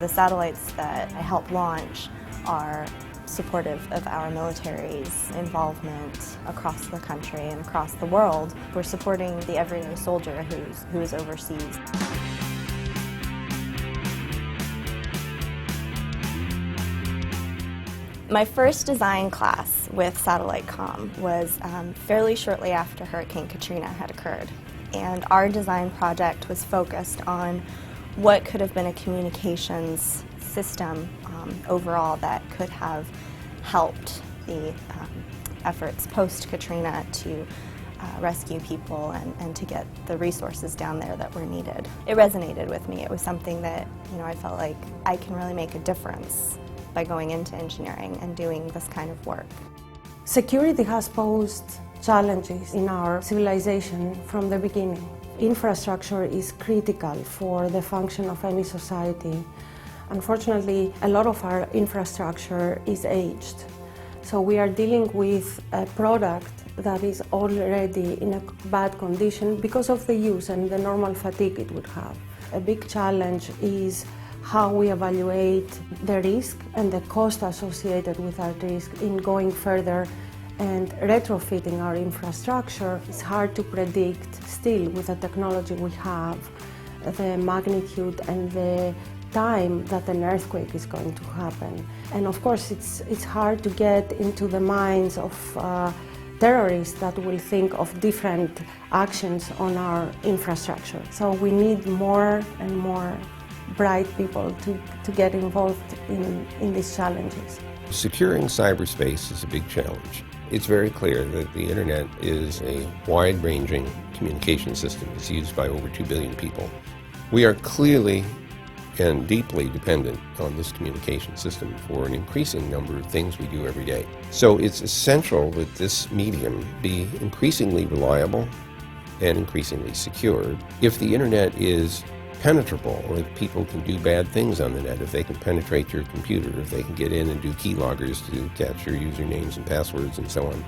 The satellites that I help launch are supportive of our military's involvement across the country and across the world. We're supporting the everyday soldier who is overseas. My first design class with Satellite Comm was fairly shortly after Hurricane Katrina had occurred. And our design project was focused on what could have been a communications system overall that could have helped the efforts post-Katrina to rescue people and to get the resources down there that were needed. It resonated with me. It was something that, I felt like I can really make a difference by going into engineering and doing this kind of work. Security has posed challenges in our civilization from the beginning. Infrastructure is critical for the function of any society. Unfortunately, a lot of our infrastructure is aged. So we are dealing with a product that is already in a bad condition because of the use and the normal fatigue it would have. A big challenge is how we evaluate the risk and the cost associated with that risk in going further and retrofitting our infrastructure. It's hard to predict still with the technology we have the magnitude and the time that an earthquake is going to happen. And of course it's hard to get into the minds of terrorists that will think of different actions on our infrastructure. So we need more and more bright people to get involved in these challenges. Securing cyberspace is a big challenge. It's very clear that the internet is a wide-ranging communication system. It's used by over 2 billion people. We are clearly and deeply dependent on this communication system for an increasing number of things we do every day. So it's essential that this medium be increasingly reliable and increasingly secure. If the internet is penetrable, or if people can do bad things on the net, if they can penetrate your computer, if they can get in and do keyloggers to catch your usernames and passwords and so on,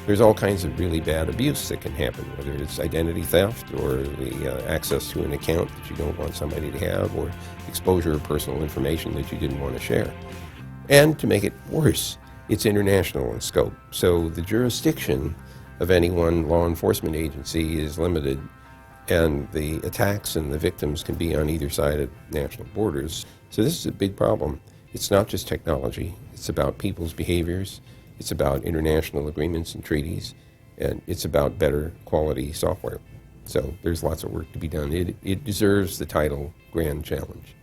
there's all kinds of really bad abuse that can happen, whether it's identity theft or the access to an account that you don't want somebody to have, or exposure of personal information that you didn't want to share. And to make it worse, it's international in scope. So the jurisdiction of any one law enforcement agency is limited, and the attacks and the victims can be on either side of national borders. So this is a big problem. It's not just technology. It's about people's behaviors. It's about international agreements and treaties. And it's about better quality software. So there's lots of work to be done. It deserves the title Grand Challenge.